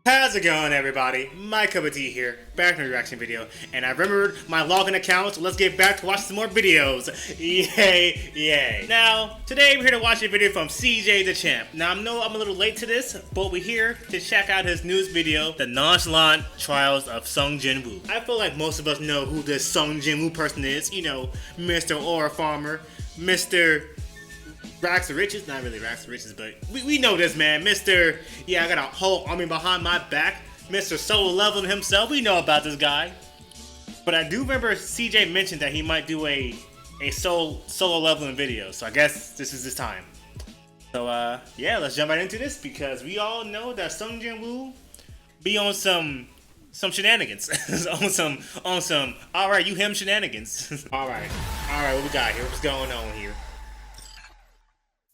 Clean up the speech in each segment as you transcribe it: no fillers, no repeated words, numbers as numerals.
How's it going, everybody? MyCupOfTea here, back in a reaction video, and I remembered my login account, so let's get back to watching some more videos. Yay, yay. Now, today we're here to watch a video from Dachamp. Now, I know I'm a little late to this, but we're here to check out his newest video, The Nonchalant Trials of Sung Jinwoo. I feel like most of us know who this Sung Jinwoo person is. You know, Mr. Aura Farmer, Mr. Rags to Riches, not really Rags to Riches, but we know this man, Mr. Yeah, I got a whole army behind my back, Mr. Solo Leveling himself. We know about this guy. But I do remember CJ mentioned that he might do a solo leveling video, so I guess this is his time. So yeah, let's jump right into this because we all know that Sung Jinwoo be on some shenanigans, on some all right, you him shenanigans. all right, what we got here? What's going on here?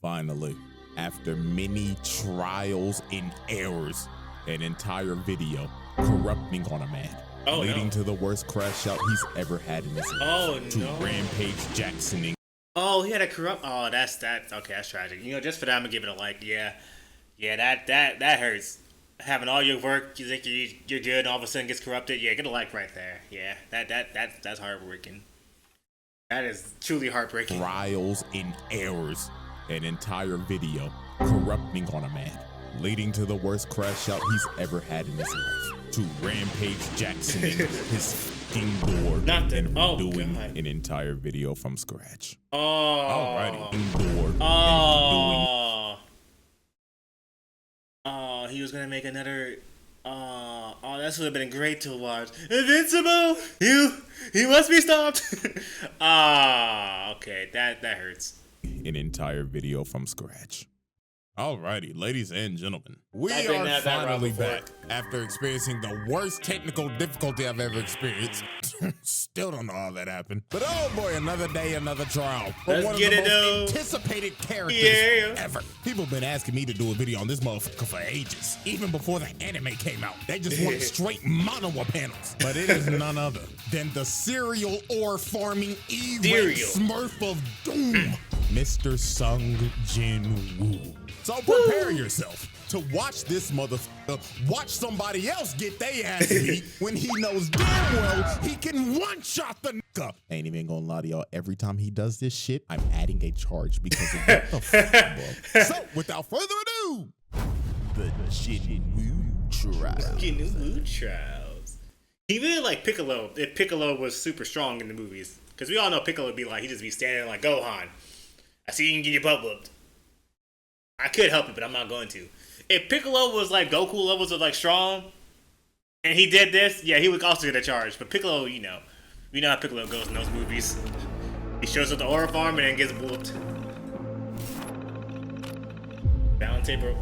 Finally, after many trials and errors, an entire video corrupting on a man, leading to the worst crash out he's ever had in his life. Rampage Jacksoning. Oh, he had a corrupt. Oh, that's okay. That's tragic. You know, just for that, I'm gonna give it a like. Yeah, that hurts. Having all your work, you think you're good, and all of a sudden gets corrupted. Yeah, get a like right there. Yeah, that's heartbreaking. That is truly heartbreaking. Trials and errors. An entire video corrupting on a man, leading to the worst crash out he's ever had in his life. To Rampage Jacksoning his fucking board and doing an entire video from scratch. Alrighty, he was gonna make another. This would have been great to watch. Invincible, you must be stopped. Okay, that hurts. An entire video from scratch. Alrighty, ladies and gentlemen, we are finally back after experiencing the worst technical difficulty I've ever experienced. Still don't know how that happened, but oh boy, another day, another trial. Let's one get of the it most anticipated characters ever. People have been asking me to do a video on this motherfucker for ages, even before the anime came out. They just wanted straight mono panels, but it is none other than the serial ore farming E-rank Smurf of Doom, Mr. Sung Jinwoo. So prepare yourself to watch this motherfucker watch somebody else get their ass beat when he knows damn well he can one-shot the nigga. Ain't even gonna lie to y'all, every time he does this shit, I'm adding a charge because of what the fuck, bro. So, without further ado, the Jinwoo Trials. He really like Piccolo if Piccolo was super strong in the movies. Because we all know Piccolo would be like, he just be standing like, Gohan, I see you can get your butt whooped. I could help it, but I'm not going to. If Piccolo was like Goku levels of like strong, and he did this, yeah, he would also get a charge. But Piccolo, you know how Piccolo goes in those movies. He shows up the Aura Farm and then gets whooped. Round table.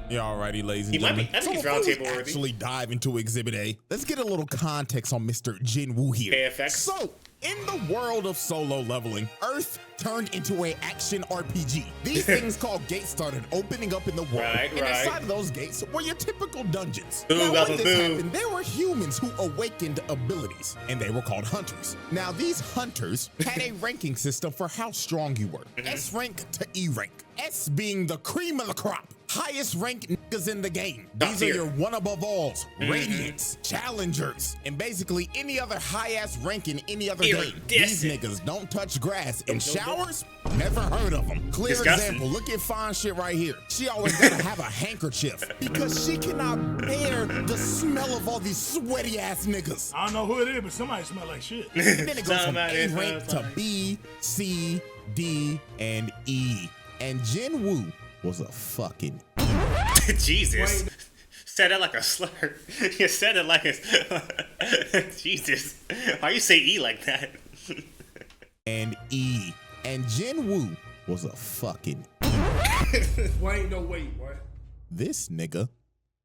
Yeah, alrighty, ladies and gentlemen. I think he's round table worthy. Actually dive into Exhibit A. Let's get a little context on Mr. Jinwoo here. KFX. So, in the world of solo leveling, Earth turned into an action RPG. These things called gates started opening up in the world. And inside of those gates were your typical dungeons. Now, when this happened, there were humans who awakened abilities, and they were called hunters. Now, these hunters had a ranking system for how strong you were. S rank to E rank. S being the cream of the crop. Highest ranked niggas in the game. These are your one above alls, radiants, challengers, and basically any other high-ass rank in any other game. These niggas don't touch grass. In showers, never heard of them. Clear example, look at fine shit right here. She always gotta have a handkerchief because she cannot bear the smell of all these sweaty-ass niggas. I don't know who it is, but somebody smell like shit. And then it goes from A rank to B, C, D, and E. And Jinwoo was a fucking Jesus. Said it like a slur. You said it like a Jesus. Why you say E like that? And E. And Jinwoo was a fucking Why ain't no wait, boy? This nigga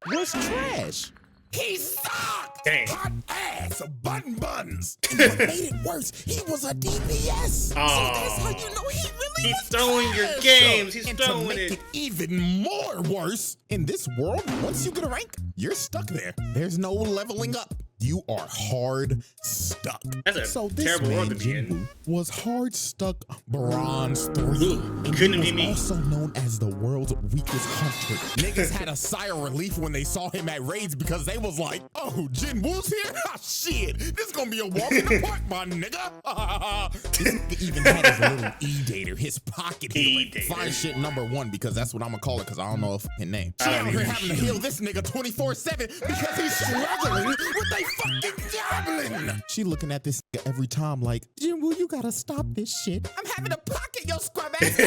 was trash. He sucked! Dang. Hot ass, button buns. And what made it worse, he was a DPS. So that's how you know he really was throwing trash. Your games. He's and throwing to make it even more worse, in this world, once you get a rank, you're stuck there. There's no leveling up. you are hard stuck. That's a so this terrible man, world to be in. Jinwoo, was hard stuck bronze 3. And couldn't he be was me. also known as the world's weakest hunter. Niggas had a sigh of relief when they saw him at raids because they was like, oh, Jinwoo's here? Ah, shit, this gonna be a walk in the park, my nigga. This nigga even had his little E-dater, his pocket healer. E-dater. Fine shit #1 because that's what I'm gonna call it because I don't know if his name. I don't Out here even- having to heal this nigga 24/7 because he's struggling with a fucking goblin. She looking at this nigga every time like, Jinwoo, you gotta stop this shit. I'm having to pocket your scrub ass.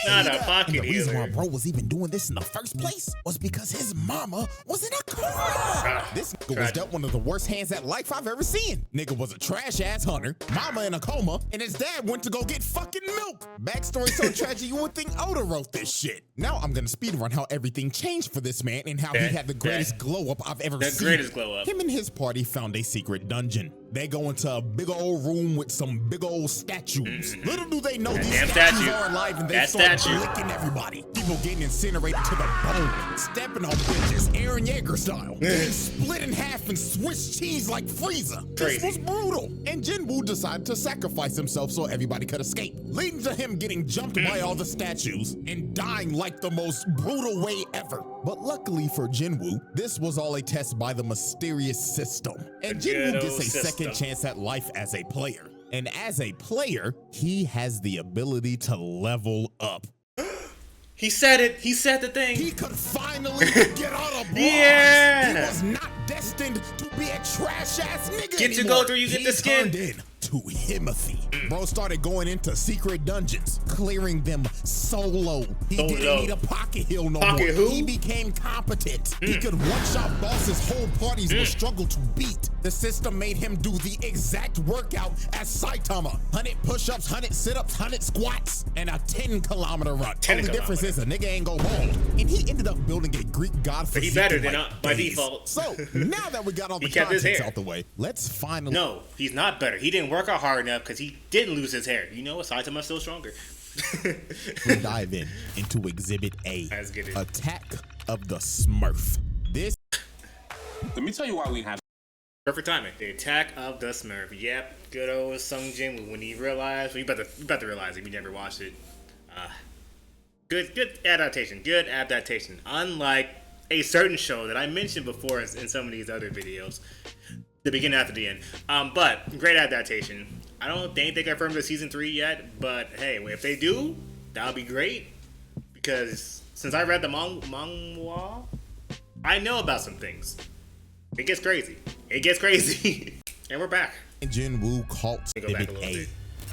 Not a pocket And the reason why healer. bro was even doing this in the first place was because his mama was in a coma. This nigga was tragic. dealt one of the worst hands at life I've ever seen. Nigga was a trash ass hunter, mama in a coma, and his dad went to go get fucking milk. Backstory so tragic you would think Oda wrote this shit. Now I'm gonna speedrun how everything changed for this man and how he had the greatest glow up I've ever The seen. greatest glow up. Him and his party found a secret dungeon. They go into a big old room with some big old statues. Little do they know these damn statues statue. are alive and they That start statue. licking everybody. People getting incinerated to the bone, stepping on bitches, Aaron Yeager style, getting split in half and Swiss cheese like Frieza. This Crazy. was brutal. And Jinwoo decided to sacrifice himself so everybody could escape, leading to him getting jumped by all the statues and dying like the most brutal way ever. But luckily for Jinwoo, this was all a test by the mysterious system. And Jinwoo good gets old a second system. chance at life as a player. And as a player, he has the ability to level up. He said it. He said the thing. He could finally get out of bronze. Yeah. He was not destined to be a trash ass nigga Get to anymore. go through, you get He the skin. turned in to Himothy. Bro started going into secret dungeons, clearing them solo. He Solo. didn't need a pocket heal no Pocket more. who? He became competent. He could one-shot bosses whole parties would struggle to beat. The system made him do the exact workout as Saitama. 100 push-ups, 100 sit-ups, 100 squats, and a 10-kilometer run. 10 Only difference kilometer. is a nigga ain't go bald. And he ended up building a Greek god for he better than by default. So now that we got all the He kept his context hair. out the way, let's finally No, he's not better. He didn't work out hard enough because he didn't lose his hair. You know what? Saitama's still stronger. dive into Exhibit A, Let's get it. Attack of the Smurf. This Let me tell you why we have. Perfect timing. The attack of the Smurf. Yep, good old Sung Jinwoo. When he realized, well, you about to realize if you never watched it. Good adaptation. Good adaptation. Unlike a certain show that I mentioned before in some of these other videos, the beginning after the end. But great adaptation. I don't think they confirmed the season 3 yet, but hey, if they do, that'll be great. Because since I read the manhwa, I know about some things. It gets crazy. It gets crazy. And we're back. Jinwoo caught Go back Exhibit a little A, bit.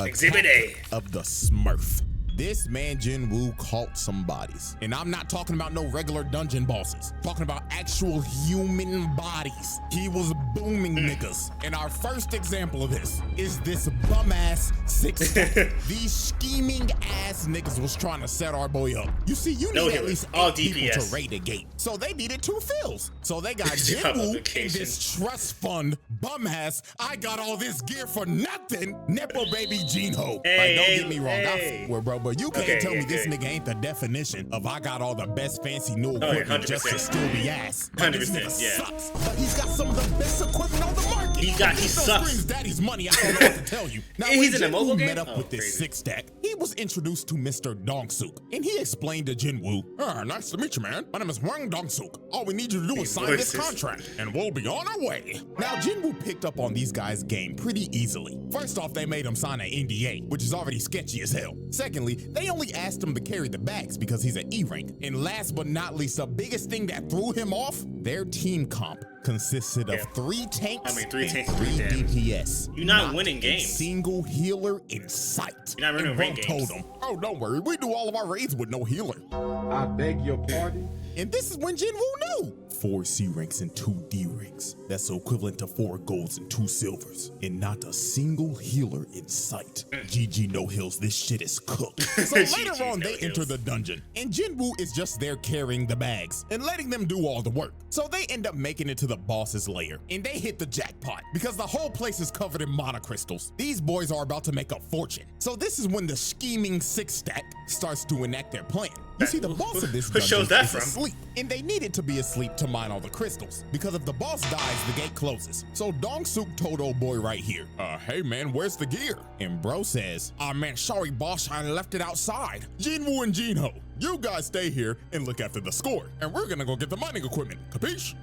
Exhibit A. Attack of the Smurf. This man Jinwoo caught some bodies. And I'm not talking about no regular dungeon bosses. Talking about actual human bodies. He was booming niggas. And our first example of this is this bum-ass 6-stack. These scheming ass niggas was trying to set our boy up. You see, you No need at healers. least All 8 people DPS. to raid a gate. So they needed 2 fills. So they got Job Jinwoo and application. this trust fund bum-ass. I got all this gear for nothing. Nepo baby Jinho. Hey, Don't hey, get me wrong. hey. I swear, bro, but you can't Okay, tell me okay. this nigga ain't the definition of I got all the best fancy new yeah, equipment just to 100%. still be ass. But this 100%, nigga yeah. sucks, but he's got some of the best equipment on the market. He still sucks. screams daddy's money. I don't know what to tell you. Now, He's when in a mobile Jinwoo game? met up Oh, with this crazy. 6-stack, he was introduced to Mr. Dong-suk, and he explained to Jinwoo, nice to meet you, man. My name is Wang Dong-suk. All we need you to do is sign this voices. contract, and we'll be on our way. Now, Jinwoo picked up on these guys' game pretty easily. First off, they made him sign an NDA, which is already sketchy as hell. Secondly, they only asked him to carry the bags because he's an E-rank. And last but not least, the biggest thing that threw him off, their team comp consisted of Yeah. 3 tanks I mean, 3 and tanks, 3 3 damage. DPS. You're not winning a games. single healer in sight. You're not winning And ranked Bro games. told him, oh, don't worry, we do all of our raids with no healer. I beg your pardon? And this is when Jinwoo knew. 4 C ranks and 2 D ranks. That's equivalent to 4 golds and 2 silvers. And not a single healer in sight. GG no heals, this shit is cooked. So later GG on, no they enter heals. the dungeon. And Jinwoo is just there carrying the bags and letting them do all the work. So they end up making it to the boss's lair. And they hit the jackpot because the whole place is covered in monocrystals. These boys are about to make a fortune. So this is when the scheming 6-stack starts to enact their plan. You see, the boss of this Who shows dungeon that is from? asleep, and they needed to be asleep to mine all the crystals. Because if the boss dies, the gate closes. So Dong-suk told old boy right here, hey man, where's the gear? And bro says, man, sorry boss, I left it outside. Jinwoo and Jinho, you guys stay here and look after the score, and we're gonna go get the mining equipment, capiche?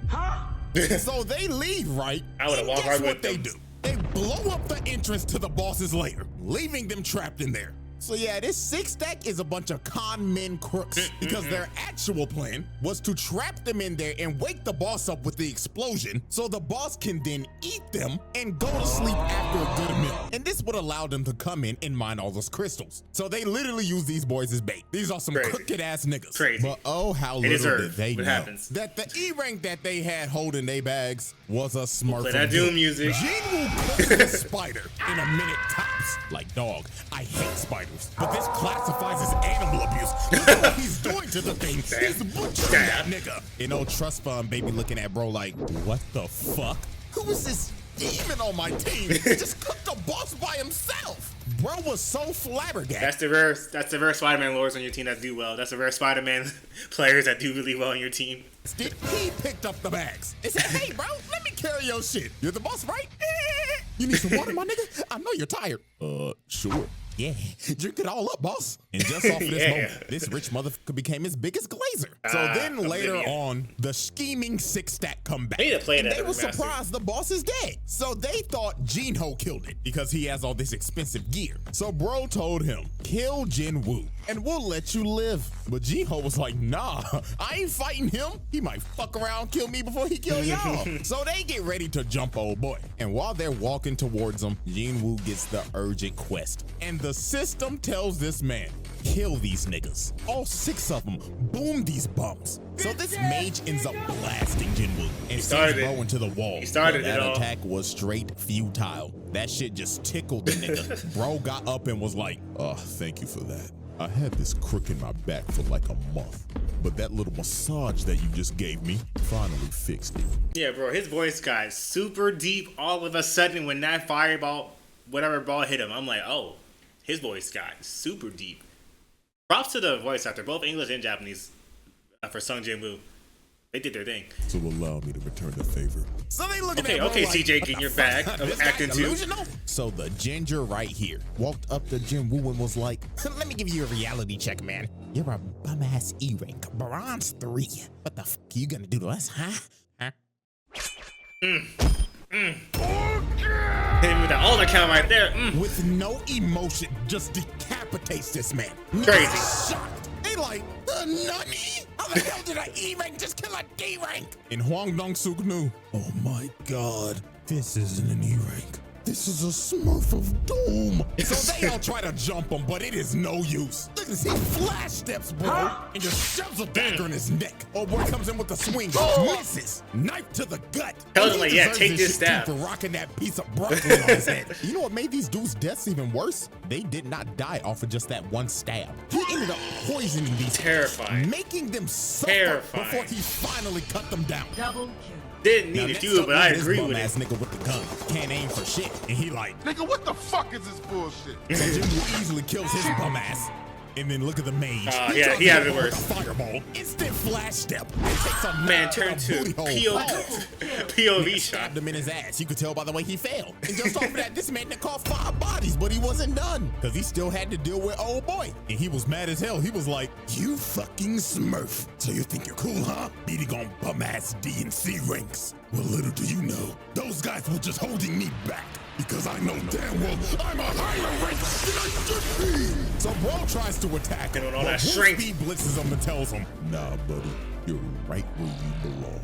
So they leave, right? I would've walked Guess right what with they them. do? They blow up the entrance to the boss's lair, leaving them trapped in there. So yeah, this 6-stack is a bunch of con men crooks because their actual plan was to trap them in there and wake the boss up with the explosion so the boss can then eat them and go to sleep after a good meal. And this would allow them to come in and mine all those crystals. So they literally use these boys as bait. These are some crooked ass niggas. Crazy. But oh, how little did they know happens. that the E-rank that they had holding their bags was a Smurf. Play that Doom music. Jinwoo cooks a spider in a minute tops. Like, dog, I hate spiders, but this classifies as animal abuse. Look at what he's doing to the thing. He's butchering that nigga. You know, trust fund baby looking at bro like, what the fuck? Who is this demon on my team? He just cooked a boss by himself. Bro was so flabbergasted. That's the rare Spider-Man lords on your team that do well. That's the rare Spider-Man players that do really well on your team. He picked up the bags and said, hey bro, let me carry your shit. You're the boss, right? You need some water, my nigga? I know you're tired. Sure. Yeah, drink it all up, boss. And just off of this moment, this rich motherfucker became his biggest glazer. So then later on, the scheming 6-stack come back. They were surprised the boss is dead. So they thought Jinho killed it because he has all this expensive gear. So bro told him, kill Jinwoo and we'll let you live. But Jinho was like, nah, I ain't fighting him. He might fuck around, kill me before he kill y'all. So they get ready to jump old boy. And while they're walking towards him, Jinwoo gets the urgent quest. And the system tells this man, kill these niggas. All 6 of them. Boom these bums. So this mage ends up blasting Jinwoo and sends bro into the wall. That attack was straight futile. That shit just tickled the nigga. Bro got up and was like, thank you for that. I had this crook in my back for like a month, but that little massage that you just gave me finally fixed it. Yeah, bro, his voice got super deep all of a sudden when that fireball, whatever ball hit him. I'm like, oh, his voice got super deep. Props to the voice actor, both English and Japanese, for Sung Jinwoo. They did their thing. So allow me to return the favor. So they look at okay, CJ, get in your bag of acting too. So the ginger right here walked up to Jinwoo and was like, let me give you a reality check, man. You're a bum-ass E-rank, bronze 3. What the fuck are you gonna do to us, huh? Hit him with that altar count right there. With no emotion, just decapitates this man. Crazy. Shocked. They like, nani? How the hell did an E-rank just kill a D-rank? And Hwang Dong-suk knew, oh my god, this isn't an E-rank. This is a Smurf of doom. So they all try to jump him, but it is no use. Look at this, he flash steps, bro, and just shoves a dagger in his neck. Oh boy comes in with a swing, misses, knife to the gut. Tells him like, yeah, take this stab. For rocking that piece of broccoli on his head. You know what made these dudes' deaths even worse? They did not die off of just that one stab. He ended up poisoning these, making them suffer before he finally cut them down. Double kill. Didn't need to do it, but I agree with it. Nigga with the gun can't aim for shit, and he like, nigga, what the fuck is this bullshit? So Jinwoo easily kills his bum ass. And then look at the mage. Yeah, he has it worse. Fireball, instant flash step. It takes a man turn to POV shot. Stabbed him in his ass. You could tell by the way he fell. And just off of that, this man caught 5 bodies, but he wasn't done because he still had to deal with old boy. And he was mad as hell. He was like, "You fucking Smurf! So you think you're cool, huh? Beating on bum ass D and C ranks. Well, little do you know, those guys were just holding me back." Because I know damn well I'm a higher rank than I should be. So bro tries to attack him, but Wolfie blitzes him and tells him, nah, buddy, you're right where you belong.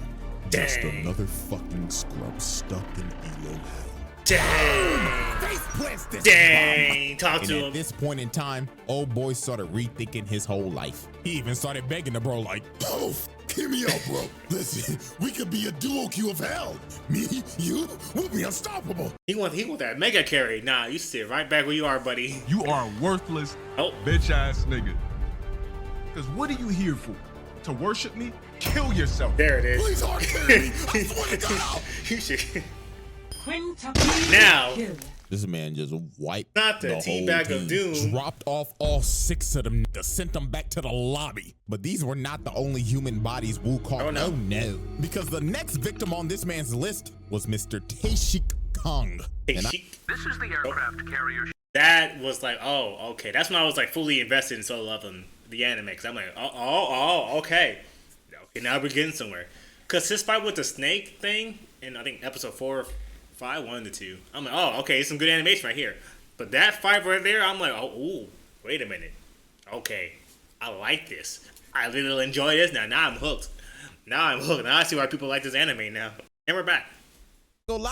Just another fucking scrub stuck in ELO hell. Dang. Face plants this Dang. Talk to him. At this point in time, old boy started rethinking his whole life. He even started begging the bro like, oh, hear me out, bro. Listen, we could be a duo queue of hell. Me, you, we'll be unstoppable. He want that mega carry. Nah, you sit right back where you are, buddy. You are a worthless, bitch ass nigga. Cause what are you here for? To worship me? Kill yourself. There it is. Please hard carry me. I swear to God. You should. Quintuple Now, kill. This man just wiped Not the whole teabag team, of doom. dropped off all 6 of them niggas, sent them back to the lobby. But these were not the only human bodies Wu caught. Oh no. Because the next victim on this man's list was Mr. Taeshik Kang. This is the aircraft carrier. That was like, oh, okay. That's when I was like fully invested in Solo Leveling, the anime. Because I'm like, okay. Okay, now we're getting somewhere. Because his fight with the snake thing, in I think episode 4 or 5, 1 of the 2. I'm like, oh, okay, some good animation right here. But that fight right there, I'm like, oh, ooh, wait a minute. Okay, I like this. I literally enjoy this now. Now I'm hooked. Now I see why people like this anime now. And we're back.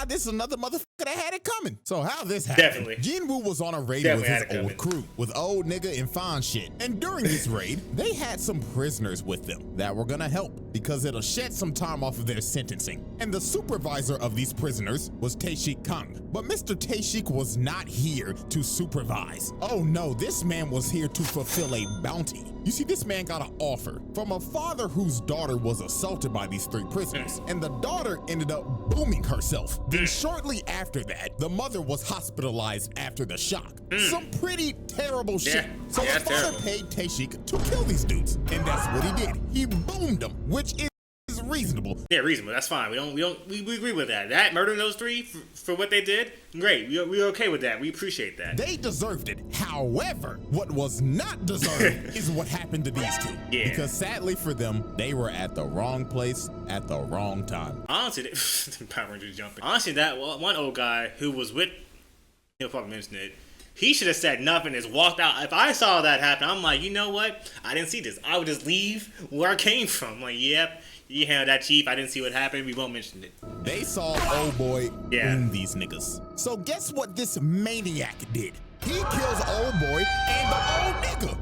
This is another motherfucker that had it coming. So how this happened? Definitely. Jinwoo was on a raid with his old crew, with old nigga and fine shit. And during this raid, they had some prisoners with them that were gonna help because it'll shed some time off of their sentencing. And the supervisor of these prisoners was Taeshik Kang. But Mr. Taeshik was not here to supervise. Oh no, this man was here to fulfill a bounty. You see, this man got an offer from a father whose daughter was assaulted by these 3 prisoners, and the daughter ended up booming herself. Then shortly after that, the mother was hospitalized after the shock. Some pretty terrible shit. So the father paid Taeshik to kill these dudes, and that's what he did. He boomed them, which is reasonable. Yeah, reasonable. That's fine. We agree with that. That murdering those 3 for what they did, great. We're okay with that. We appreciate that. They deserved it. However, what was not deserved is what happened to these 2. Yeah. Because sadly for them, they were at the wrong place at the wrong time. Honestly, Power Rangers jumping. Honestly, that one old guy who was with, he'll probably mention it. He should have said nothing, just walked out. If I saw that happen, I'm like, you know what? I didn't see this. I would just leave where I came from. I'm like, yep. You handled that, chief. I didn't see what happened. We won't mention it. They saw old boy boom these niggas. So guess what this maniac did? He kills old boy and the old nigga.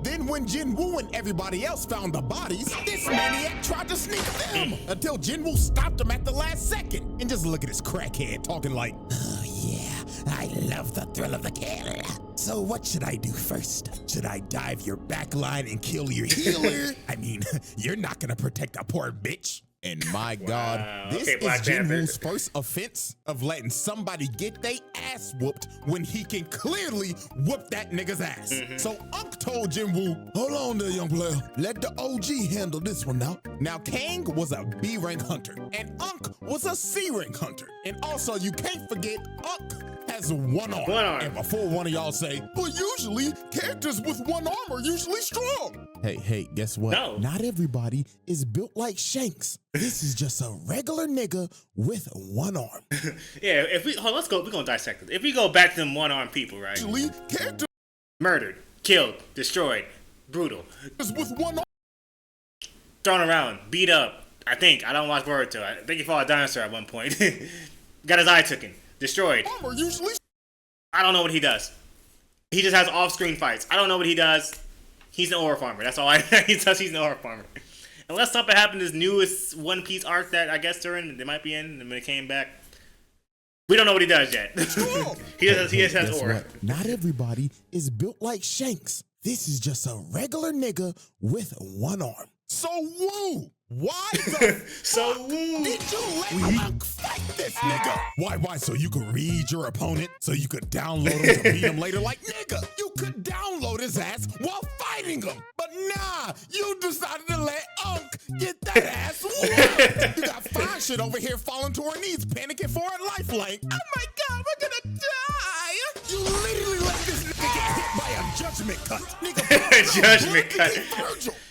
Then when Jinwoo and everybody else found the bodies, this maniac tried to sneak them until Jinwoo stopped him at the last second. And just look at this crackhead talking like, oh yeah, I love the thrill of the kill. So what should I do first? Should I dive your backline and kill your healer? I mean, you're not gonna protect a poor bitch. And my God, this is Jinwoo's first offense of letting somebody get their ass whooped when he can clearly whoop that nigga's ass. So Unk told Jinwoo, hold on there, young player. Let the OG handle this one now. Now, Kang was a B rank hunter, and Unk was a C rank hunter. And also, you can't forget, Unk has 1 arm. And before one of y'all say, but usually, characters with 1 arm are usually strong. Hey, guess what? No. Not everybody is built like Shanks. This is just a regular nigga with 1 arm. Yeah, if we let's go. We're gonna dissect it. If we go back to them 1-armed people, right? Usually, characters Murdered, killed, destroyed, brutal, with 1 arm. thrown around, beat up. I don't watch Boruto. I think he fought a dinosaur at one point. Got his eye taken, destroyed. Usually, I don't know what he does. He just has off-screen fights. I don't know what he does. He's an ore farmer. That's all he does. He's an ore farmer. Unless something happened, this newest One Piece arc that I guess they might be in, and when it came back, we don't know what he does yet. he just has ore. Not everybody is built like Shanks. This is just a regular nigga with 1 arm. So woo! Why the so woo! Did you let Unk fight this nigga? Why? So you could read your opponent, so you could download him to beat him later? Like, nigga, you could download his ass while fighting him. But nah, you decided to let Unk get that ass whooped. You got fine shit over here falling to her knees, panicking for her lifeline. Oh my God, we're gonna die! You literally let this nigga get hit by a judgment cut. Nigga, judgment cut.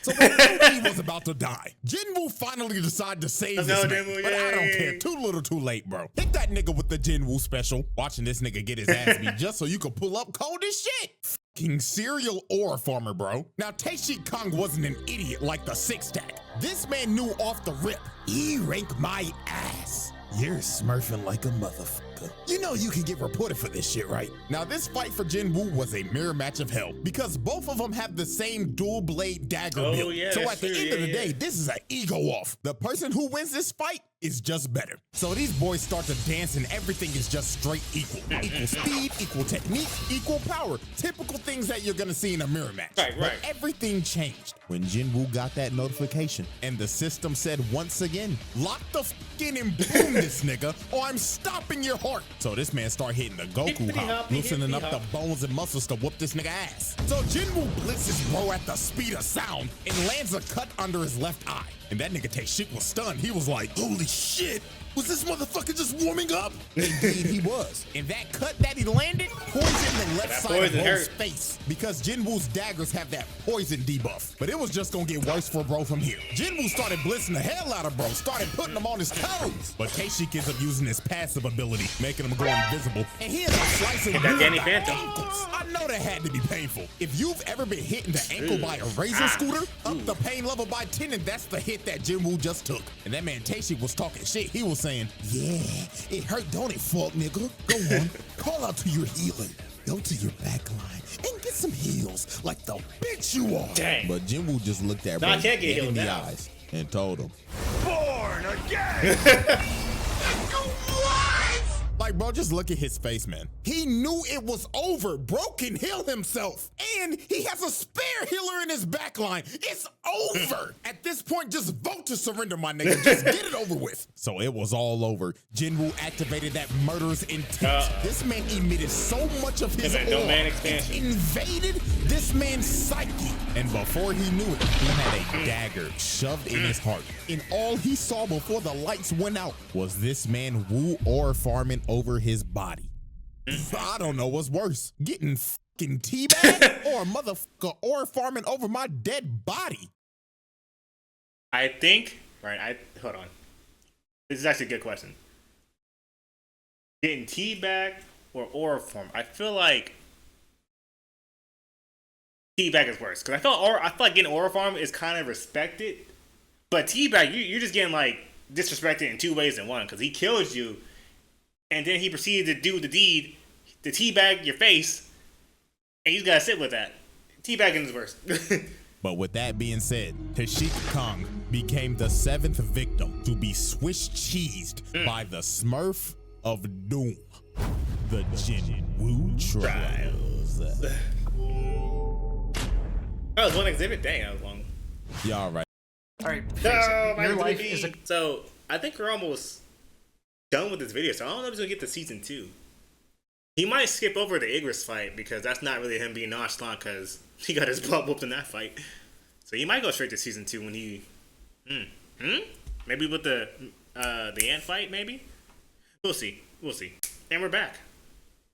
So when nobody was about to die, Jinwoo finally decided to save this man. But I don't care. Too little, too late, bro. Hit that nigga with the Jinwoo special. Watching this nigga get his ass beat just so you could pull up cold as shit. Fucking serial ore farmer, bro. Now, Taeshik Kang wasn't an idiot like the 6-stack. This man knew off the rip. He ranked my ass. You're smurfing like a motherfucker. You know you can get reported for this shit, right? Now, this fight for Jinwoo was a mirror match of hell because both of them have the same dual blade dagger build. Yeah, so at the end of the day, this is an ego off. The person who wins this fight is just better. So these boys start to dance and everything is just straight equal. Equal speed, equal technique, equal power. Typical things that you're gonna see in a mirror match. Right. But everything changed when Jinwoo got that notification and the system said once again, lock the f***ing and boom this nigga or I'm stopping your heart. So this man started hitting the Goku hop, loosening up the bones and muscles to whoop this nigga ass. So Jinwoo blitzes bro at the speed of sound and lands a cut under his left eye. And that nigga Taeshik was stunned. He was like, holy shit, was this motherfucker just warming up? Indeed he was. And that cut that he landed poisoned the left side of bro's face because Jinwoo's daggers have that poison debuff. But it was just gonna get worse for bro from here. Jinwoo started blitzing the hell out of bro, started putting him on his toes. But Taeshik ends up using his passive ability, making him go invisible. And he ends up slicing the ankles. I know that had to be painful. If you've ever been hit in the ankle by a razor scooter, up the pain level by 10, and that's the hit that Jinwoo just took. And that man Taeshik was talking shit. He was saying, yeah, it hurt, don't it, fuck nigga? Go on, call out to your healer. Go to your back line and get some heals like the bitch you are. Dang. But Jinwoo just looked at bro in the eyes and told him, born again. Like, bro, just look at his face, man. He knew it was over. Bro can heal himself. And he has a spare healer in his backline. It's over. At this point, just vote to surrender, my nigga. Just get it over with. So it was all over. Jinwoo activated that murderous intent. This man emitted so much of his aura. It invaded this man's psyche. And before he knew it, he had a dagger shoved in his heart. And all he saw before the lights went out was this man woo aura farming over his body. I don't know what's worse, getting fucking teabagged or a motherfucker aura farming over my dead body. I think, hold on. This is actually a good question. Getting teabagged or aura farm? I feel like teabag is worse because I feel like getting aura farm is kind of respected, but teabag you're just getting like disrespected in two ways in one because he kills you. And then he proceeded to do the deed, to teabag your face, and you gotta sit with that. Teabagging is worse. But with that being said, Taeshik Kong became the 7th victim to be Swiss cheesed by the Smurf of Doom, the Jinwoo Trials. That was one exhibit? Dang, that was long. Yeah, all right. All right, your life is a... So, I think we're almost done with this video, so I don't know if he's gonna get to season 2. He might skip over the Igris fight because that's not really him being nonchalant because he got his butt whooped in that fight. So he might go straight to season 2 when he maybe with the ant fight, maybe. We'll see. And we're back.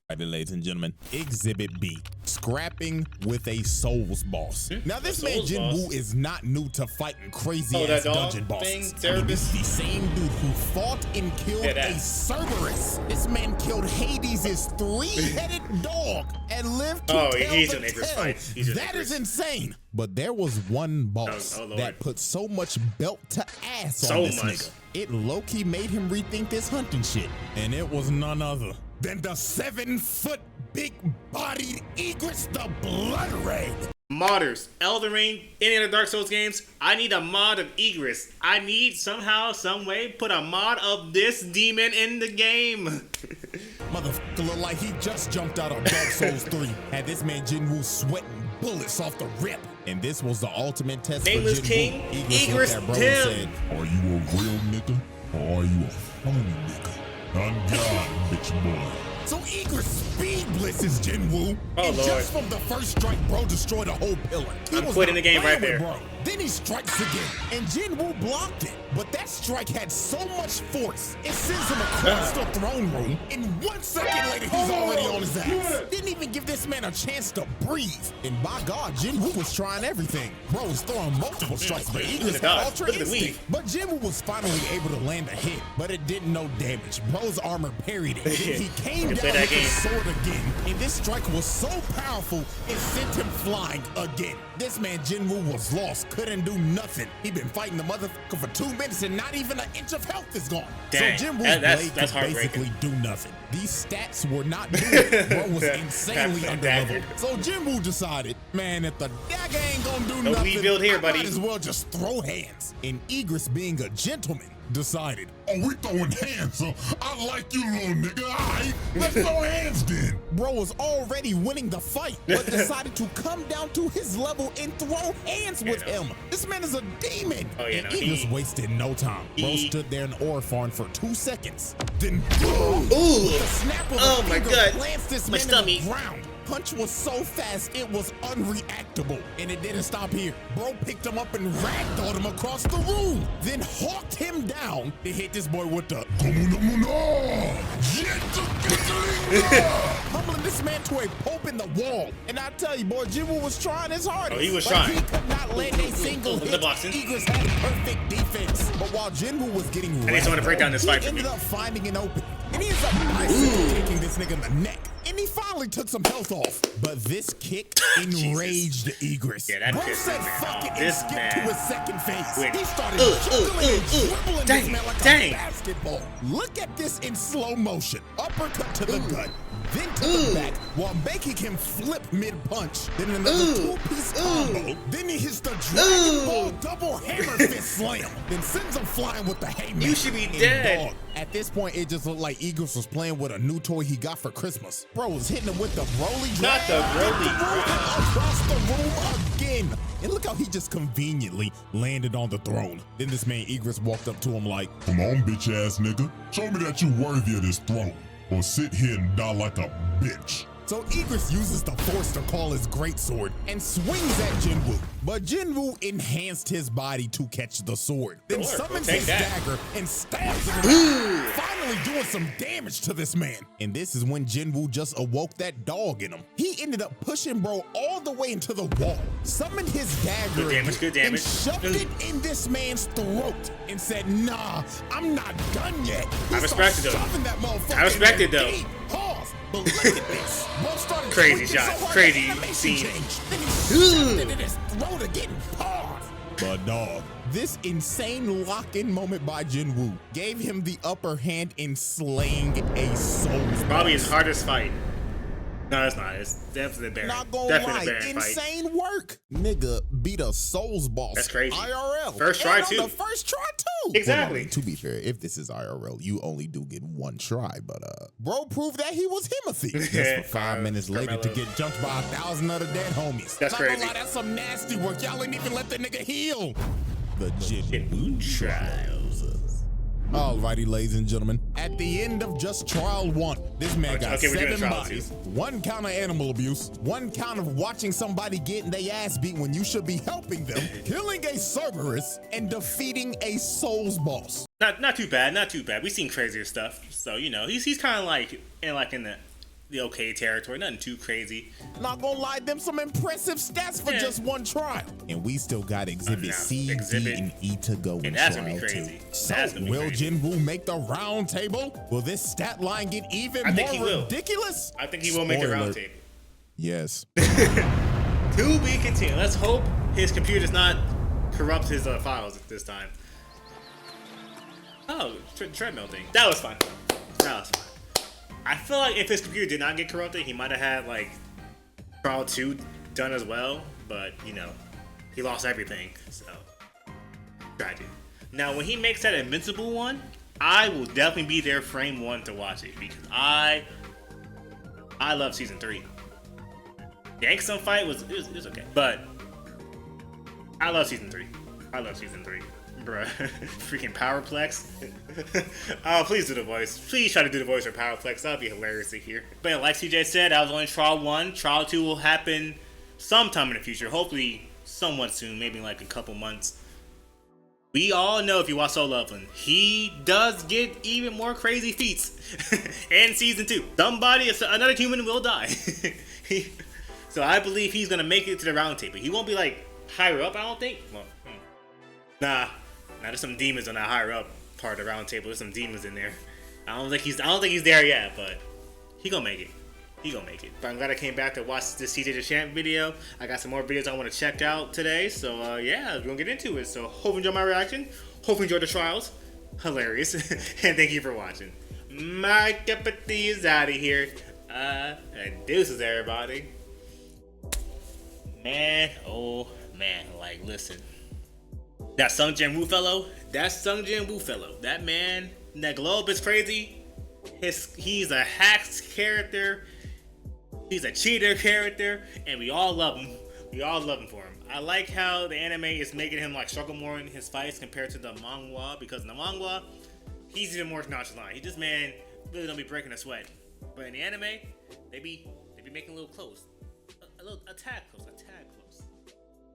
All right, ladies and gentlemen, Exhibit B, scrapping with a Souls boss. Now, this man Jinwoo is not new to fighting crazy-ass dungeon bosses. This is the same dude who fought and killed a Cerberus. This man killed Hades' 3-headed dog and lived to tell the tale. That is insane. But there was one boss that put so much belt to ass on this nigga. It low-key made him rethink this hunting shit. And it was none other than the 7-foot big-bodied Igris the Blood Red. Modders, Elden Ring, any other Dark Souls games, I need a mod of Igris. I need somehow, some way, put a mod of this demon in the game. Motherfucker look like he just jumped out of Dark Souls 3. Had this man Jinwoo sweating bullets off the rip. And this was the ultimate test Nameless for Jinwoo. King, Igris said, are you a real nigga or are you a phony nigga? I'm God, bitch boy. So Igris speed blitzes Jinwoo, and just from the first strike, bro destroyed a whole pillar. I'm quitting the game right there. Bro. Then he strikes again, and Jinwoo blocked it. But that strike had so much force, it sends him across the throne room. And 1 second later, he's already on his ass. Didn't even give this man a chance to breathe. And by God, Jinwoo was trying everything. Bro was throwing multiple strikes, but Igris had ultra instinct. But Jinwoo was finally able to land a hit, but it did no damage. Bro's armor parried it. He came down with his sword again, and this strike was so powerful, it sent him flying again. This man Jinwoo was lost couldn't do nothing. He been fighting the motherfucker for 2 minutes and not even an inch of health is gone. Dang, so Jinwoo's blade that's could basically do nothing. These stats were not good. Bro was insanely underleveled. So Jinwoo decided, man, if the dagger ain't gonna do nothing, rebuild here, buddy. I might as well just throw hands. And Egress, being a gentleman, decided, oh, we throwing hands, so I like you, little nigga. All right, let's throw hands then. Bro was already winning the fight, but decided to come down to his level and throw hands with him. This man is a demon. And Egress wasted no time. Bro stood there and aura farmed for 2 seconds. Then boom, with the snap of a finger, plants this man in the ground. Punch was so fast, it was unreactable. And it didn't stop here. Bro picked him up and ragdolled him across the room. Then hawked him down to hit this boy with the humbling this man to a pope in the wall. And I tell you, boy, Jinwoo was trying his hardest. He was but trying. He could not land a single hit. Egress had perfect defense. But while Jinwoo was getting I need someone to break down this fight for me. He ended up finding an opening. And he ends up bicycle kicking this nigga in the neck. And he finally took some health off. But this kick enraged Egress. Yeah, that Bro pissed said me fuck it off. and skipped to his second phase. He started juggling and dribbling Dang, this man like dang. a basketball. Look at this in slow motion. Uppercut to the gut. Then to the back while making him flip mid-punch. Then another two-piece combo. Then he hits the Dragon Ball double hammer fist slam. Then sends him flying with the haymaker. You should be dead. Dog. At this point, it just looked like Egress was playing with a new toy he got for Christmas. Bro was hitting him with the Broly Not the Broly across the room again. And look how he just conveniently landed on the throne. Then this man Egress walked up to him like, come on, bitch ass nigga. Show me that you worthy of this throne. Or sit here and die like a bitch. So Egress uses the force to call his greatsword and swings at Jinwoo. But Jinwoo enhanced his body to catch the sword. Then summons his dagger and stabs him in the eye, finally doing some damage to this man. And this is when Jinwoo just awoke that dog in him. He ended up pushing bro all the way into the wall, summoned his dagger and shoved it in this man's throat and said, nah, I'm not done yet. I respect it though. I respect it though. Pause. But look at this. Crazy shot. Crazy scene. Then he shoved it in his throat again. Pause. But dog, this insane lock-in moment by Jinwoo gave him the upper hand in slaying a soul's probably his hardest fight. No, it's not. It's definitely the Baron. Not gonna definitely lie, the Baron insane fight. work. Nigga beat a Souls boss. That's crazy. IRL. First try and too. On the first try too. Exactly. Well, to be fair, if this is IRL, you only do get one try. But bro proved that he was Himothy. Just for 5 minutes later to get jumped by 1,000 other dead homies. That's crazy. Not gonna lie, that's some nasty work. Y'all ain't even let the nigga heal. The Jinwoo trials. Alrighty, ladies and gentlemen, at the end of just trial 1, this man got 7 bodies, 1 count of animal abuse, 1 count of watching somebody getting their ass beat when you should be helping them, killing a Cerberus, and defeating a Souls boss. Not too bad, not too bad. We've seen crazier stuff, so you know he's kind of like in the okay territory, nothing too crazy. Not gonna lie, them some impressive stats for just 1 trial. And we still got Exhibit C, D, and E to go in that's trial gonna be crazy. 2. So will Jinwoo make the round table? Will this stat line get even more ridiculous? I think he will make the round table. Yes. To be continued. Let's hope his computer does not corrupt his files at this time. Oh, treadmill thing. That was fun. That was fun. I feel like if his computer did not get corrupted, he might have had like trial 2 done as well, but you know, he lost everything, so tragic. Now when he makes that invincible one, I will definitely be there frame 1 to watch it because I love season 3. The Angstrom fight was okay, but I love season 3. I love season 3. Bruh, freaking Powerplex. Oh, please do the voice. Please try to do the voice for Powerplex. That'd be hilarious to hear. But yeah, like CJ said, that was only trial 1. Trial 2 will happen sometime in the future. Hopefully, somewhat soon. Maybe in like a couple months. We all know if you watch Solo Leveling, he does get even more crazy feats in season 2. Another human will die. So I believe he's gonna make it to the round table. He won't be like higher up, I don't think. Well, nah, there's some demons on that higher up part of the round table. There's some demons in there. I don't think he's there yet, but he gonna make it. He gonna make it. But I'm glad I came back to watch this CJ Dachamp video. I got some more videos I want to check out today. So yeah, we're gonna get into it. So hope you enjoy my reaction. Hope you enjoyed the trials. Hilarious. And thank you for watching. My cup of tea is out of here. Deuces, everybody. Man, oh man, like listen. That Sung Jinwoo fellow, that man, that globe is crazy. He's a hacked character. He's a cheater character, and we all love him. We all love him for him. I like how the anime is making him like struggle more in his fights compared to the manga, because in the manga, he's even more nonchalant. He just, man, really don't be breaking a sweat. But in the anime, they be making a little close, a tad close.